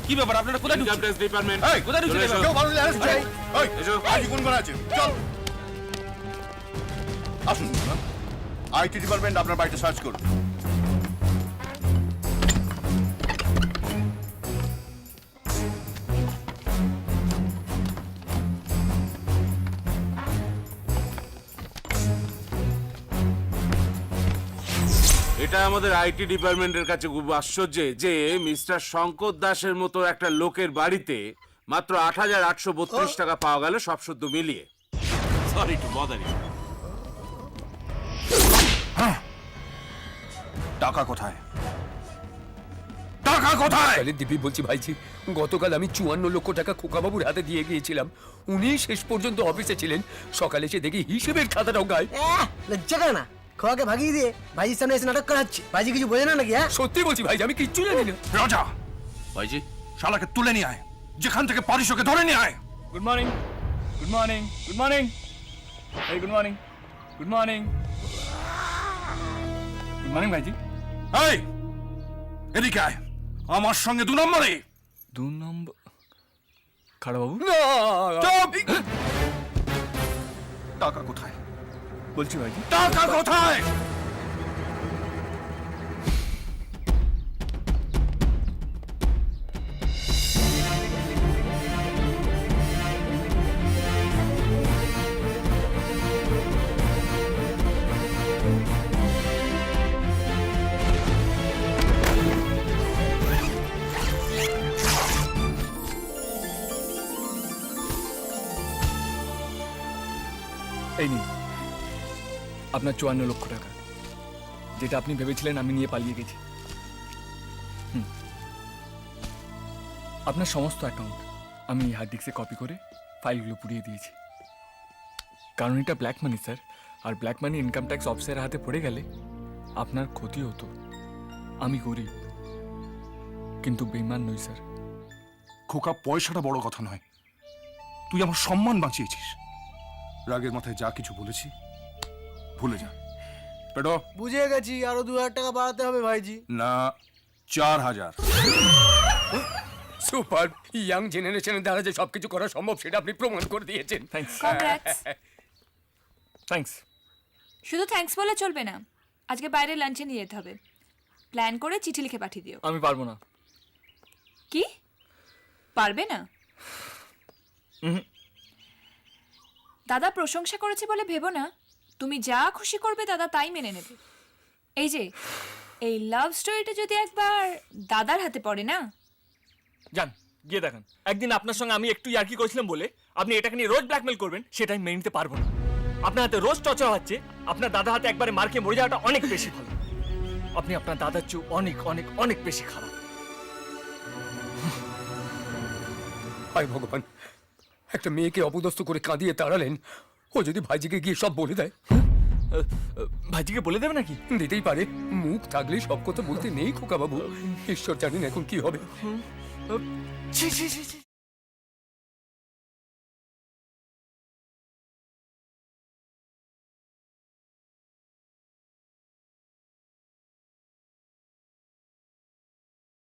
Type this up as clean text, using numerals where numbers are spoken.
কি ব্যাপার আপনারা কোথায় ইনকাম ঢুকছেন? ট্যাক্স ডিপার্টমেন্ট এই, কোথায় ঢুকছেন এবার? কেউ মানুষ অ্যারেস্ট চাই ওই এসো। আইটি কোন আছে চল আসুন আইটি ডিপার্টমেন্ট আপনার বাড়িতে সার্চ করুন। এটা আমাদের আইটি ডিপার্টমেন্টের কাছে খুব আশ্চর্য যে মিস্টার শঙ্কর দাসের মতো একটা লোকের বাড়িতে মাত্র 8,832 টাকা পাওয়া গেল সব শুদ্ধ মিলিয়ে। Sorry to bother you. টাকা কোথায়? টাকা কোথায়? তাহলে দিব্যি বলছি ভাইজি, গতকাল আমি 54 লক্ষ টাকা খোকাবাবুর হাতে দিয়ে গিয়েছিলাম। উনি শেষ পর্যন্ত অফিসে ছিলেন। সকালে এসে দেখি হিসেবের খাতাটাও গায়ে। লজ্জা করে না? খোয়াকে ভাগিয়ে দিয়ে ভাইজির সামনে এসে নাটক করাচ্ছে। ভাইজি কিছু বোঝে না নাকি? হ্যাঁ, সত্যি বলছি ভাইজি, আমি কিচ্ছু জানি না। রাজা ভাইজি শালাকে তুলে নিয়ে আয়, যেখান থেকে পারিস ওকে ধরে নিয়ে আয়। Good morning, good morning, good morning, এই good morning, good morning, good morning ভাইজি। এই এদিকে আয়, আমার সঙ্গে 2 নম্বরে। 2 নম্বর খাড়া বাবু? চুপ! টাকা কোথায় বলছি ভাইজি। টাকা কোথায়? এই নিন আপনার 54 লক্ষ টাকা, যেটা আপনি ভেবেছিলেন আমি নিয়ে পালিয়ে গেছি। আপনার সমস্ত অ্যাকাউন্ট আমি হার্ড ডিস্কে কপি করে ফাইলগুলো পুড়িয়ে দিয়েছি। কারণ এটা ব্ল্যাক মানি স্যার, আর ব্ল্যাক মানি ইনকাম ট্যাক্স অফিসারের হাতে পড়ে গেলে আপনার ক্ষতি হতো। আমি গরিব কিন্তু বেইমান নই স্যার। খোকা, পয়সাটা বড় কথা নয়, তুই আমার সম্মান বাঁচিয়েছিস। রাগের মাথায় যা কিছু বলেছি ভুলে যা। পেটো বুঝে গেছি, আরো 2000 টাকা বাড়াতে হবে ভাইজি। না, 4000। সুপার! ইয়াং জেনারেশনের দ্বারা যে সবকিছু করা সম্ভব সেটা আপনি প্রমাণ করে দিয়েছেন। Thanks, congrats. থ্যাঙ্কস। শুধু থ্যাঙ্কস বলে চলবে না, আজকে বাইরে লাঞ্চে নিয়ে যেতে হবে। প্ল্যান করে চিঠি লিখে পাঠিয়ে দিও। আমি পারবো না। কি পারবে না? দাদা প্রশংসা করেছে বলে ভেবো না, তুমি যা খুশি করবে দাদা তাই মেনে নেবে। এই যে এই লাভ স্টোরিটা যদি একবার দাদার হাতে পড়ে না। যান গিয়ে দেখান। একদিন আপনার সঙ্গে আমি একটু ইয়ার্কি করেছিলাম বলে আপনি এটাকে নিয়ে রোজ ব্ল্যাকমেল করবেন, সেটা আমি মেনে নিতে পারবো না। আপনার হাতে রোজ টর্চার হচ্ছে, আপনার দাদার হাতে একবারে মার খেয়ে মরে যাওয়াটা অনেক বেশি ভালো। আপনি আপনার দাদার চেয়ে অনেক অনেক অনেক বেশি খারাপ। হায় ভগবান, একটা মেয়েকে অপদস্থ করে কাঁদিয়ে তাড়ালেন, ও যদি ভাইজিকে গিয়ে সব বলে দেয়? ভাইজিকে বলে দেবে নাকি? দিতেই পারে, মুখ থাকলে সব কথা বলতে নেই খোকাবাবু। ঈশ্বর জানেন এখন কি হবে। ছি ছি ছি ছি।